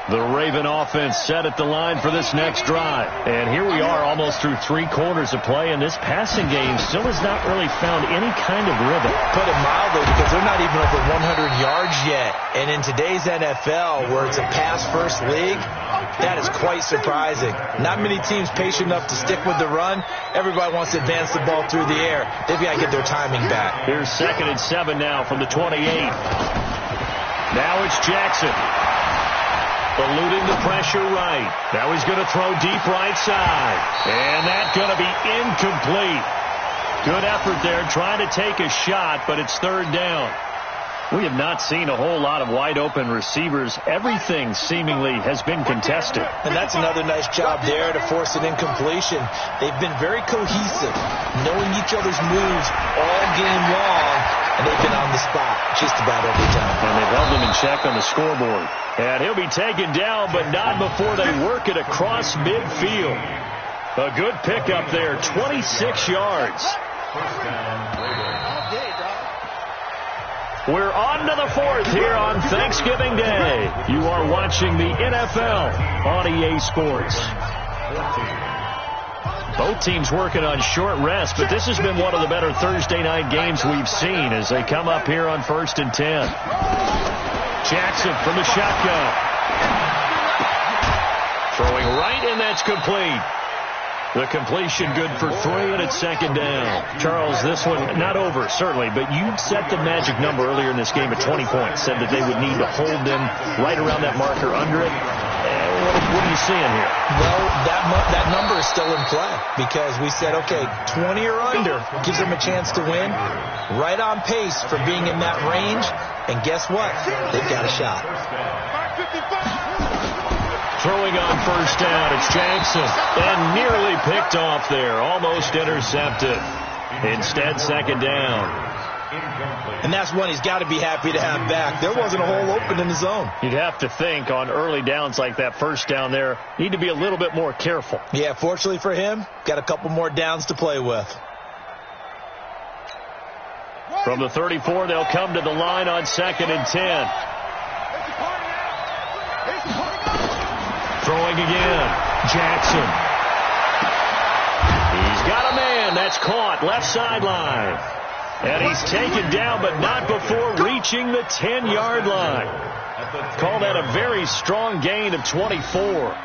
The Raven offense set at the line for this next drive. And here we are almost through 3 quarters of play, and this passing game still has not really found any kind of rhythm. Put it mildly, because they're not even over 100 yards yet. And in today's NFL, where it's a pass-first league, that is quite surprising. Not many teams patient enough to stick with the run. Everybody wants to advance the ball through the air. They've got to get their timing back. Here's second and 7 now from the 28. Now it's Jackson. Eluding the pressure right. Now he's going to throw deep right side. And that's going to be incomplete. Good effort there trying to take a shot, but it's third down. We have not seen a whole lot of wide-open receivers. Everything seemingly has been contested. And that's another nice job there to force an incompletion. They've been very cohesive, knowing each other's moves all game long, and they've been on the spot just about every time. And they've held them in check on the scoreboard. And he'll be taken down, but not before they work it across midfield. A good pickup there, 26 yards. We're on to the 4th here on Thanksgiving Day. You are watching the NFL on EA Sports. Both teams working on short rest, but this has been one of the better Thursday night games we've seen as they come up here on 1st and 10. Jackson from the shotgun. Throwing right, and that's complete. The completion good for 3, and it's second down. Charles, this one not over, certainly, but you set the magic number earlier in this game at 20 points, said that they would need to hold them right around that marker under it. What are you seeing here? Well, that number is still in play because we said, okay, 20 or under gives them a chance to win. Right on pace for being in that range, and guess what? They've got a shot. Throwing on first down, it's Jackson. And nearly picked off there. Almost intercepted. Instead, second down. And that's one he's got to be happy to have back. There wasn't a hole open in the zone. You'd have to think on early downs like that first down there, need to be a little bit more careful. Yeah, fortunately for him, got a couple more downs to play with. From the 34, they'll come to the line on 2nd and 10. Throwing again. Jackson. He's got a man. That's caught. Left sideline. And he's taken down, but not before reaching the 10-yard line. Call that a very strong gain of 24.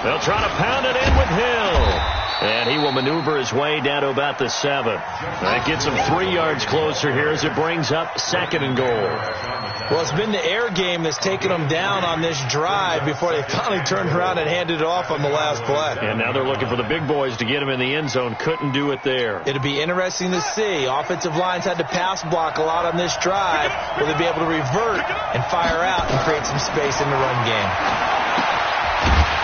They'll try to pound it in with Hill. And he will maneuver his way down to about the 7. That gets him 3 yards closer here as it brings up 2nd and goal. Well, it's been the air game that's taken them down on this drive before they finally turned around and handed it off on the last play. And now they're looking for the big boys to get him in the end zone. Couldn't do it there. It'll be interesting to see. Offensive lines had to pass block a lot on this drive. Will they be able to revert and fire out and create some space in the run game?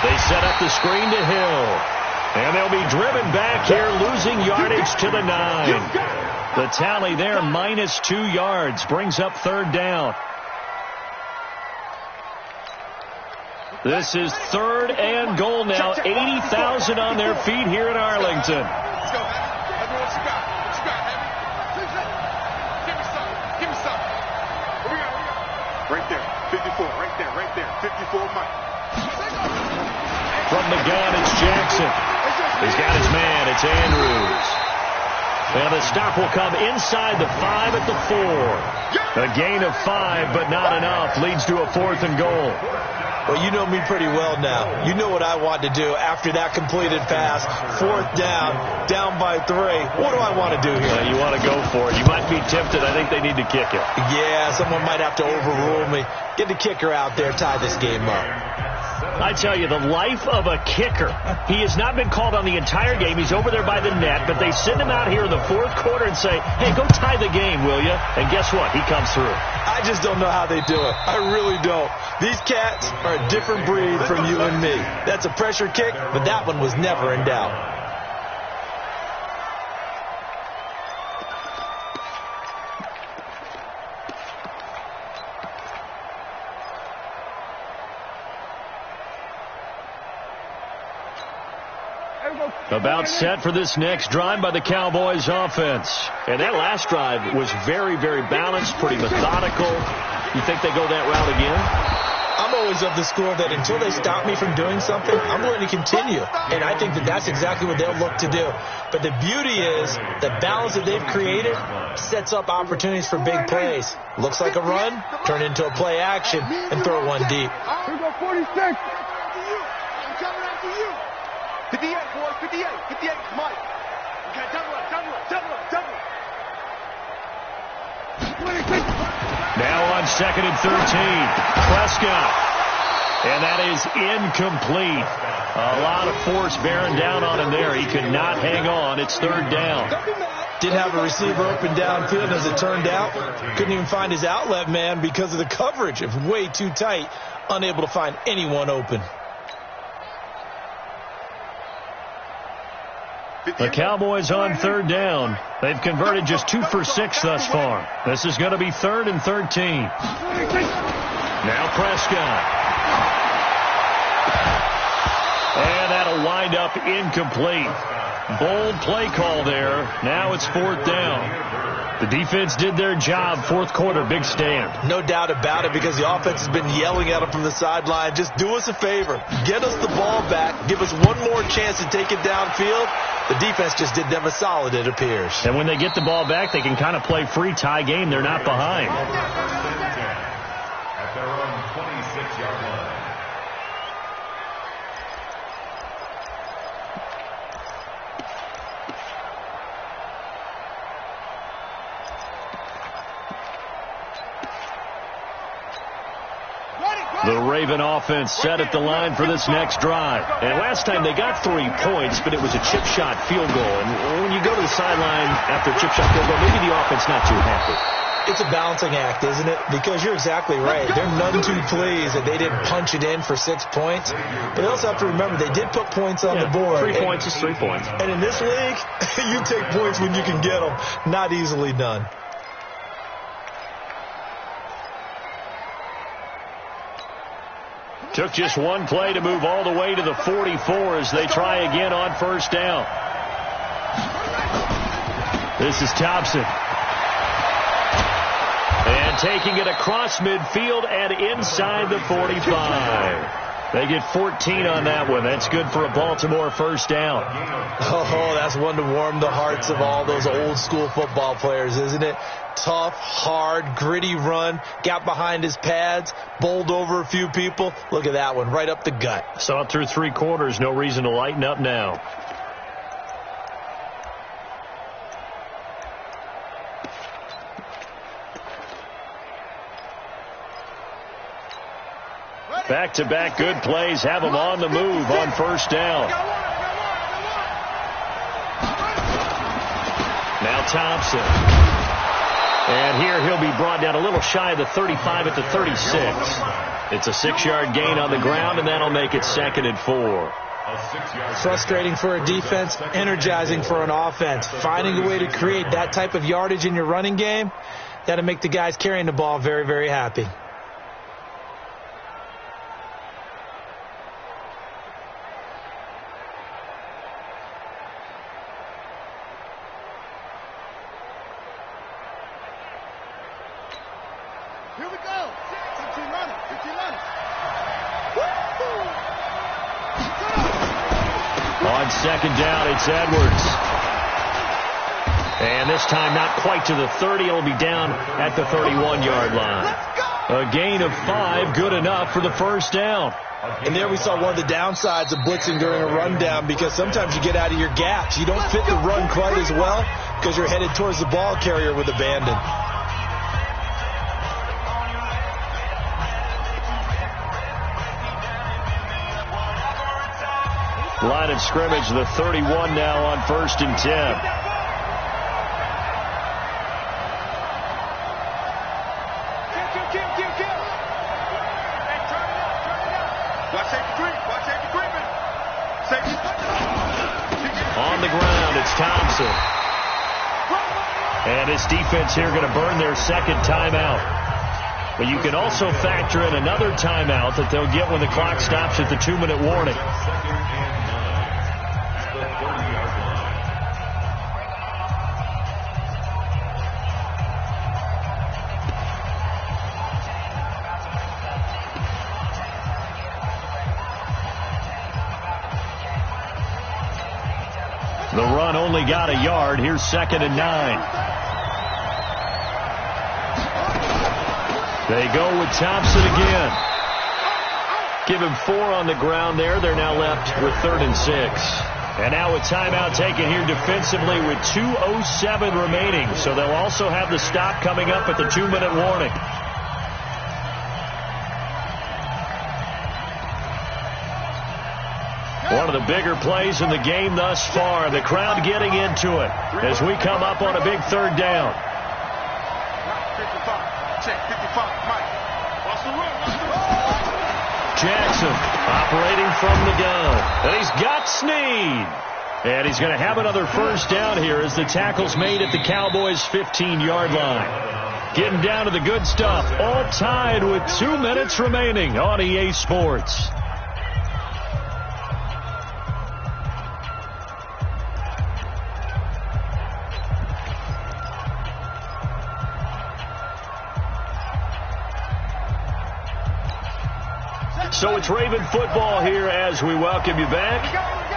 They set up the screen to Hill. And they'll be driven back here, losing yardage to the 9. The tally there, minus 2 yards, brings up 3rd down. This is 3rd and goal now. 80,000 on their feet here in Arlington. Let's go, man. Everyone scrap. Scrap, heavy. Give me some. Give me some. Here we go. Right there. 54. Right there. 54 Mike. From the gun, it's Jackson. He's got his man. It's Andrews. And the stop will come inside the 5 at the 4. A gain of 5, but not enough. Leads to a 4th and goal. Well, you know me pretty well now. You know what I want to do after that completed pass. 4th down by 3. What do I want to do here? You want to go for it. You might be tempted. I think they need to kick it. Yeah, someone might have to overrule me. Get the kicker out there, tie this game up. I tell you, the life of a kicker. He has not been called on the entire game. He's over there by the net, but they send him out here in the 4th quarter and say, hey, go tie the game, will you? And guess what? He comes through. I just don't know how they do it. I really don't. These cats are a different breed from you and me. That's a pressure kick, but that one was never in doubt. About set for this next drive by the Cowboys offense. And that last drive was very, very balanced, pretty methodical. You think they go that route again? I'm always of the school that until they stop me from doing something, I'm going to continue. And I think that that's exactly what they'll look to do. But the beauty is the balance that they've created sets up opportunities for big plays. Looks like a run, turn into a play action, and throw one deep. Here we go, 46. I'm coming after you. 58, boy, 58, Mike. Okay, double it. Now on 2nd and 13, Prescott. And that is incomplete. A lot of force bearing down on him there. He could not hang on. It's 3rd down. Did have a receiver open downfield, as it turned out. Couldn't even find his outlet man because of the coverage. It was way too tight. Unable to find anyone open. The Cowboys on 3rd down. They've converted just 2 for 6 thus far. This is going to be 3rd and 13. Now Prescott. And that'll wind up incomplete. Bold play call there. Now it's 4th down. The defense did their job. 4th quarter, big stand. No doubt about it, because the offense has been yelling at them from the sideline. Just do us a favor. Get us the ball back. Give us one more chance to take it downfield. The defense just did them a solid, it appears. And when they get the ball back, they can kind of play free tie game. They're not behind. At their own 26-yard line. The Raven offense set at the line for this next drive. And last time they got 3 points, but it was a chip shot field goal. And when you go to the sideline after a chip shot field goal, maybe the offense not too happy. It's a balancing act, isn't it? Because you're exactly right. They're none too pleased that they didn't punch it in for 6 points. But they also have to remember they did put points on the board. 3 points is 3 points. And in this league, you take points when you can get them. Not easily done. Took just one play to move all the way to the 44 as they try again on first down. This is Thompson. And taking it across midfield and inside the 45. They get 14 on that one. That's good for a Baltimore first down. Oh, that's one to warm the hearts of all those old school football players, isn't it? Tough, hard, gritty run. Got behind his pads. Bowled over a few people. Look at that one, right up the gut. Saw it through 3 quarters. No reason to lighten up now. Back-to-back good plays have them on the move on first down. Now Thompson. And here he'll be brought down a little shy of the 35 at the 36. It's a 6-yard gain on the ground, and that'll make it 2nd and 4. Frustrating for a defense, energizing for an offense. Finding a way to create that type of yardage in your running game, that'll make the guys carrying the ball very, very happy. Here we go. 15 running. 15 running. On second down, it's Edwards. And this time not quite to the 30. It'll be down at the 31-yard line. A gain of 5, good enough for the first down. And there we saw one of the downsides of blitzing during a rundown, because sometimes you get out of your gaps. You don't fit the run quite as well because you're headed towards the ball carrier with abandon. Line of scrimmage, the 31 now on 1st and 10. On the ground, it's Thompson. And this defense here going to burn their 2nd timeout. But you can also factor in another timeout that they'll get when the clock stops at the 2-minute warning. The run only got a yard. Here's 2nd and 9. They go with Thompson again. Give him 4 on the ground there. They're now left with 3rd and 6. And now a timeout taken here defensively with 2:07 remaining. So they'll also have the stop coming up at the 2-minute warning. One of the bigger plays in the game thus far. The crowd getting into it as we come up on a big 3rd down. 55. Check 55. Mike. Watch the run. Jackson operating from the gun. And he's got Snead. And he's going to have another first down here as the tackle's made at the Cowboys' 15-yard line. Getting down to the good stuff. All tied with 2 minutes remaining on EA Sports. So it's Raven football here as we welcome you back.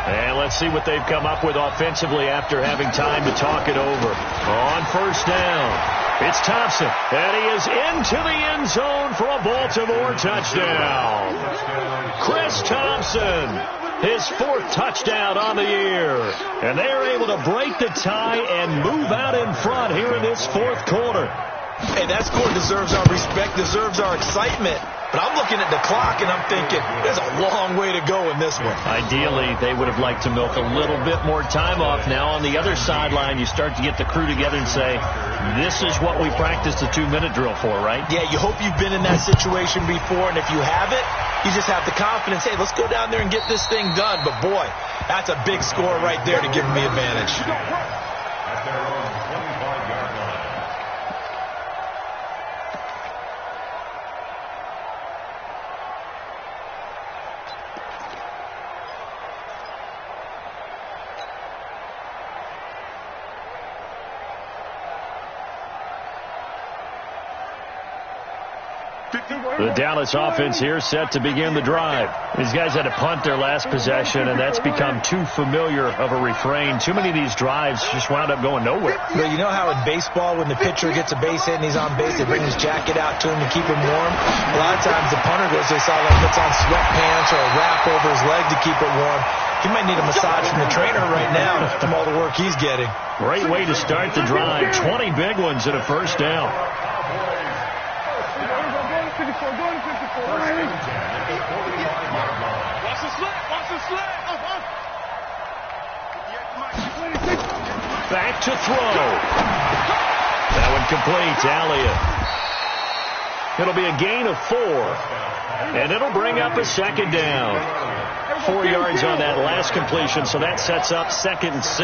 And let's see what they've come up with offensively after having time to talk it over. On first down, it's Thompson. And he is into the end zone for a Baltimore touchdown. Chris Thompson, his 4th touchdown on the year. And they are able to break the tie and move out in front here in this 4th quarter. Hey, that score deserves our respect, deserves our excitement. But I'm looking at the clock, and I'm thinking, there's a long way to go in this one. Ideally, they would have liked to milk a little bit more time off. Now, on the other sideline, you start to get the crew together and say, this is what we practiced the 2-minute drill for, right? Yeah, you hope you've been in that situation before, and if you haven't, you just have the confidence, hey, let's go down there and get this thing done. But, boy, that's a big score right there to give them the advantage. At their own 25-yard line. The Dallas offense here set to begin the drive. These guys had to punt their last possession, and that's become too familiar of a refrain. Too many of these drives just wound up going nowhere. But you know how in baseball, when the pitcher gets a base hit and he's on base, they bring his jacket out to him to keep him warm? A lot of times the punter goes to the sideline, puts on sweatpants or a wrap over his leg to keep it warm. He might need a massage from the trainer right now from all the work he's getting. Great way to start the drive. 20 big ones and a first down. Back to throw. That one complete. Elliott. It'll be a gain of 4. And it'll bring up a second down. 4 yards on that last completion, so that sets up 2nd and 6.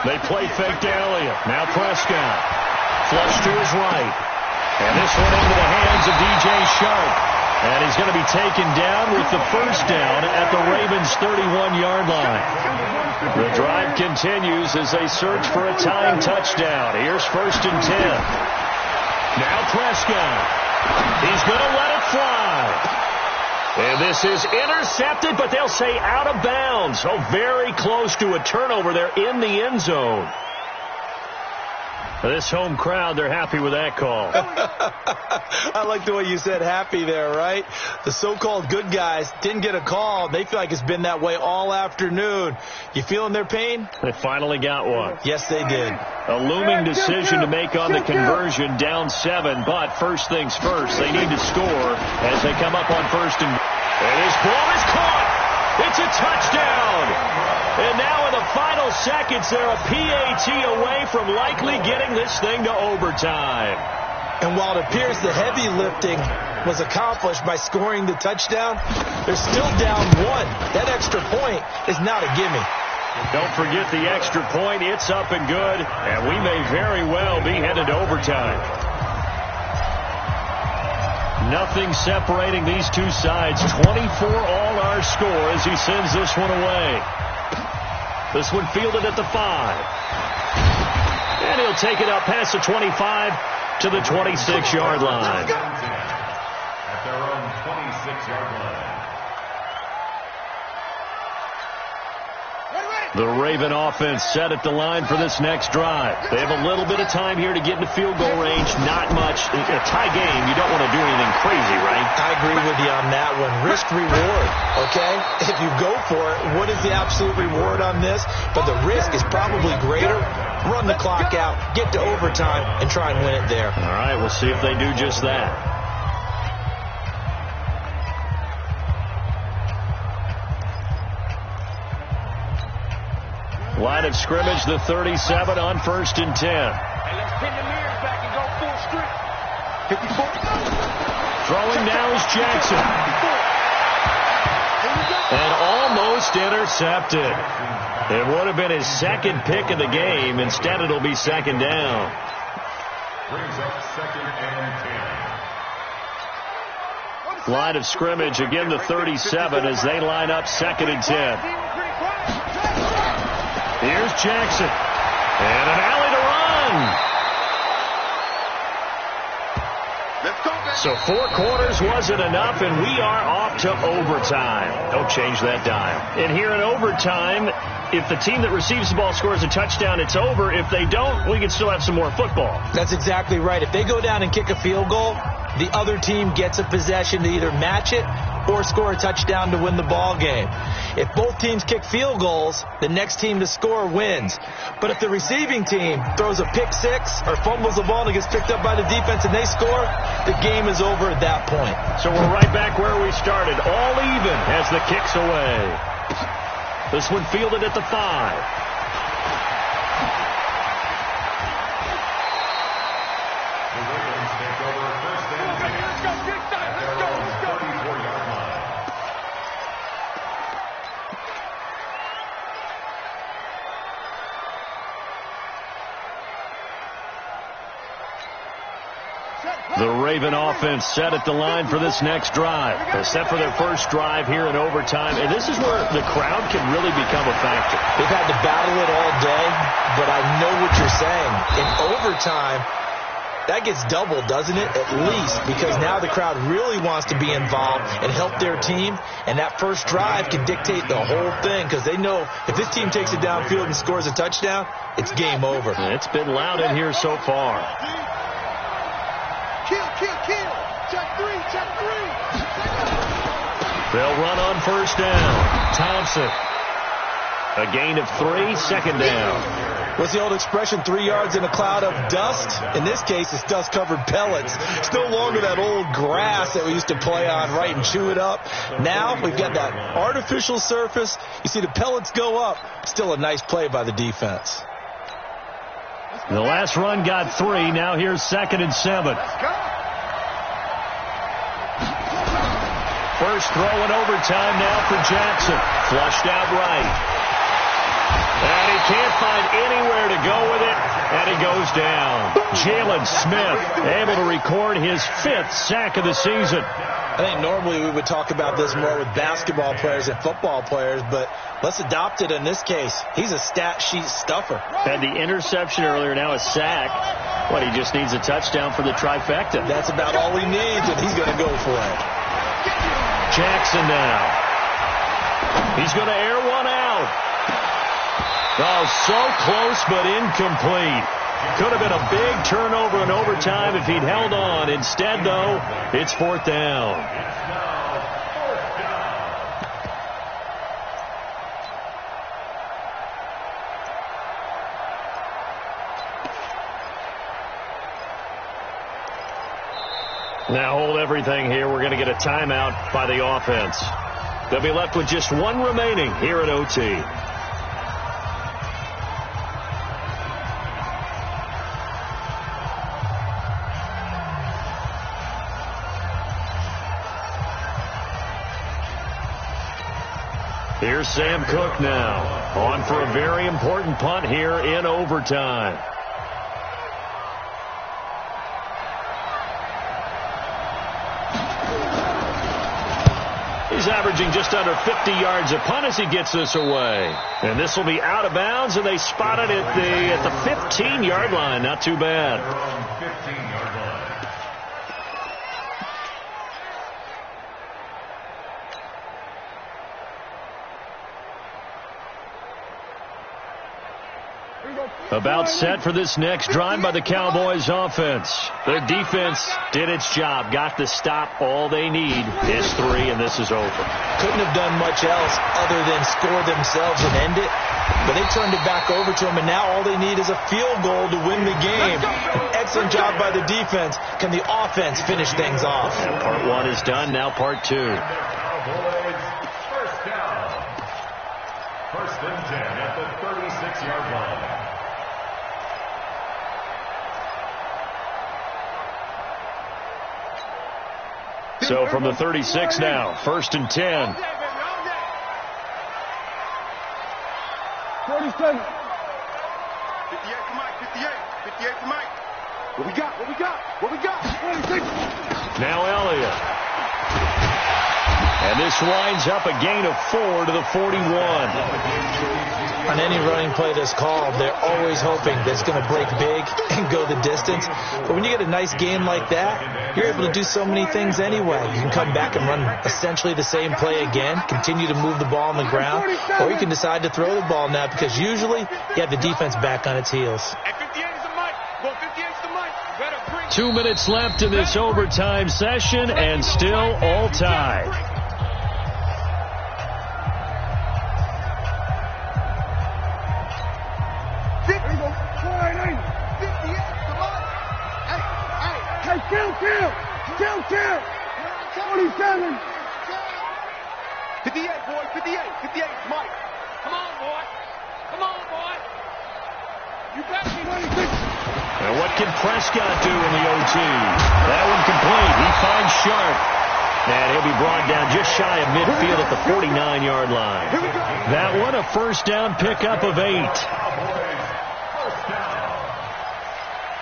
They play fake to Elliott. Now Prescott. Flush to his right. And this one into the hands of DJ Sharp. And he's going to be taken down with the first down at the Ravens' 31-yard line. The drive continues as they search for a tying touchdown. Here's 1st and 10. Now Prescott. He's going to let it fly. And this is intercepted, but they'll say out of bounds. So very close to a turnover there in the end zone. This home crowd, they're happy with that call. I like the way you said happy there, right? The so-called good guys didn't get a call. They feel like it's been that way all afternoon. You feeling their pain? They finally got one. Yes, they did. A looming decision to make on the conversion, down 7. But first things first, they need to score as they come up on 1st and... And his ball is caught. It's a touchdown. And now in the final seconds, they're a PAT away from likely getting this thing to overtime. And while it appears the heavy lifting was accomplished by scoring the touchdown, they're still down 1. That extra point is not a gimme. Don't forget the extra point. It's up and good, and we may very well be headed to overtime. Nothing separating these two sides. 24 all our score as he sends this one away. This one fielded at the 5. And he'll take it up past the 25 to the 26-yard line. At their own 26-yard line. The Raven offense set at the line for this next drive. They have a little bit of time here to get into field goal range. Not much. In a tie game, you don't want to do anything crazy, right? I agree with you on that one. Risk reward, okay? If you go for it, what is the absolute reward on this? But the risk is probably greater. Run the clock out, get to overtime, and try and win it there. All right, we'll see if they do just that. Line of scrimmage, the 37 on 1st and 10. Hey, let's pin the mirrors back and go full strip. 54. Throwing now is Jackson. And almost intercepted. It would have been his 2nd pick of the game. Instead, it'll be 2nd down. Brings up 2nd and 10. Line of scrimmage, again the 37 as they line up 2nd and 10. Here's Jackson. And an alley to run. So 4 quarters wasn't enough, and we are off to overtime. Don't change that dial. And here in overtime, if the team that receives the ball scores a touchdown, it's over. If they don't, we can still have some more football. That's exactly right. If they go down and kick a field goal, the other team gets a possession to either match it or score a touchdown to win the ball game. If both teams kick field goals, the next team to score wins. But if the receiving team throws a pick six or fumbles the ball and it gets picked up by the defense and they score, the game is over at that point. So we're right back where we started, all even as the kick's away. This one fielded at the 5. The Raven offense set at the line for this next drive. They're set for their first drive here in overtime, and this is where the crowd can really become a factor. They've had to battle it all day, but I know what you're saying. In overtime, that gets doubled, doesn't it? At least, because now the crowd really wants to be involved and help their team, and that first drive can dictate the whole thing because they know if this team takes it downfield and scores a touchdown, it's game over. It's been loud in here so far. Kill. Check three. They'll run on first down. Thompson. A gain of 3, second down. What's the old expression, 3 yards in a cloud of dust? In this case, it's dust-covered pellets. It's no longer that old grass that we used to play on, right, and chew it up. Now we've got that artificial surface. You see the pellets go up. Still a nice play by the defense. The last run got 3. Now here's 2nd and 7. First throw in overtime now for Jackson. Flushed out right. And he can't find anywhere to go with it, and he goes down. Jalen Smith able to record his 5th sack of the season. I think normally we would talk about this more with basketball players and football players, but let's adopt it in this case. He's a stat sheet stuffer. Had the interception earlier, now a sack. What, he just needs a touchdown for the trifecta. That's about all he needs, and he's going to go for it. Jackson now. He's going to air one out. Oh, so close but incomplete. Could have been a big turnover in overtime if he'd held on. Instead, though, it's 4th down. Now hold everything here. We're going to get a timeout by the offense. They'll be left with just 1 remaining here at OT. Here's Sam Cook now, on for a very important punt here in overtime. He's averaging just under 50 yards a punt as he gets this away. And this will be out of bounds, and they spot it at the 15-yard line. Not too bad. 15-yard line. About set for this next drive by the Cowboys offense. Their defense did its job, got the stop. All they need is 3, and this is over. Couldn't have done much else other than score themselves and end it. But they turned it back over to them, and now all they need is a field goal to win the game. An excellent job by the defense. Can the offense finish things off? And part 1 is done, now part 2. Cowboys, first down. 1st and 10 at the 36-yard line. So from the 36 now, 1st and 10. 47. 58 for Mike. 58 for Mike. What we got? 26. Now Elliott. And this winds up a gain of 4 to the 41. On any running play that's called, they're always hoping that it's going to break big and go the distance. But when you get a nice game like that, you're able to do so many things anyway. You can come back and run essentially the same play again, continue to move the ball on the ground, or you can decide to throw the ball now because usually you have the defense back on its heels. At 58 is the Mike. Well, 58 is the Mike. Better bring 2 minutes left in this overtime session, and still all tied. Kill. 47. 58, boy, 58, 58, Mike. Come on, boy. Come on, boy. You got me. 26. And what can Prescott do in the OT? That one complete. He finds Sharp. And he'll be brought down just shy of midfield at the 49-yard line. That one a first down pickup of 8. First down.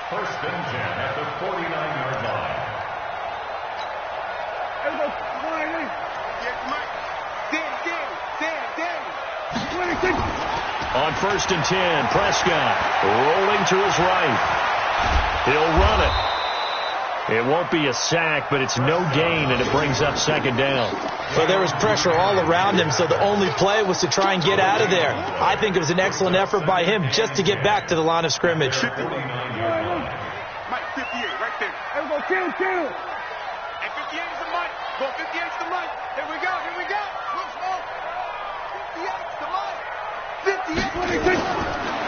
First and 10 at the 49-yard line. On first and 10, Prescott rolling to his right. He'll run it. It won't be a sack, but it's no gain, and it brings up second down. Well, there was pressure all around him, so the only play was to try and get out of there. I think it was an excellent effort by him just to get back to the line of scrimmage. 59-yard line. Mike, 58, right there. Everybody kill. And 58 is the Mike. Go 58 is the Mike. Here we go. Look, smoke. 58 is the Mike. 58.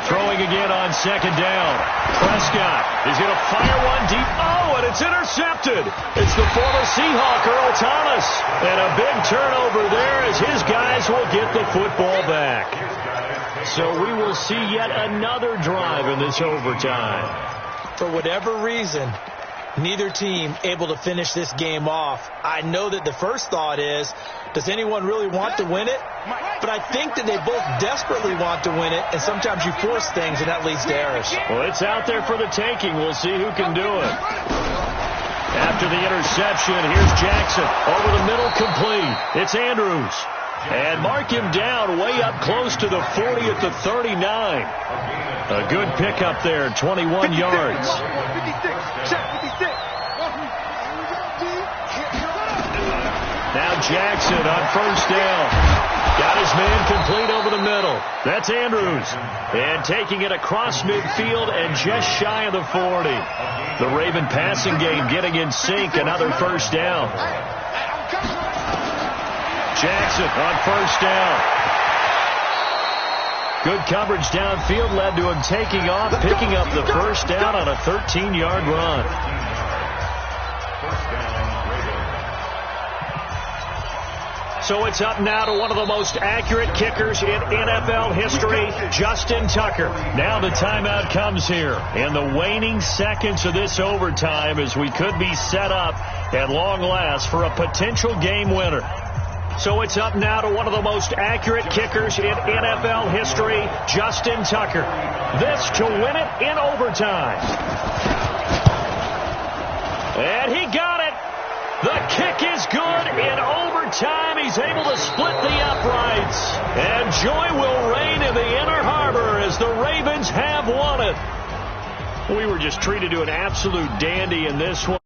Throwing again on second down. Prescott is going to fire one deep. Oh, and it's intercepted. It's the former Seahawk, Earl Thomas. And a big turnover there as his guys will get the football back. So we will see yet another drive in this overtime. For whatever reason, neither team able to finish this game off. I know that the first thought is, does anyone really want to win it? But I think that they both desperately want to win it, and sometimes you force things, and that leads to errors. Well, it's out there for the taking. We'll see who can do it. After the interception, here's Jackson. Over the middle, complete. It's Andrews. And mark him down way up close to the 40 at the 39. A good pickup there, 21 yards. 56. Check 56. Now Jackson on first down. Got his man complete over the middle. That's Andrews. And taking it across midfield and just shy of the 40. The Raven passing game getting in sync. Another first down. Jackson on first down. Good coverage downfield led to him taking off, picking up the first down on a 13-yard run. So it's up now to one of the most accurate kickers in NFL history, Justin Tucker. Now the timeout comes here in the waning seconds of this overtime as we could be set up at long last for a potential game winner. So it's up now to one of the most accurate kickers in NFL history, Justin Tucker. This to win it in overtime. And he got it. The kick is good in overtime. He's able to split the uprights. And joy will reign in the Inner Harbor as the Ravens have won it. We were just treated to an absolute dandy in this one.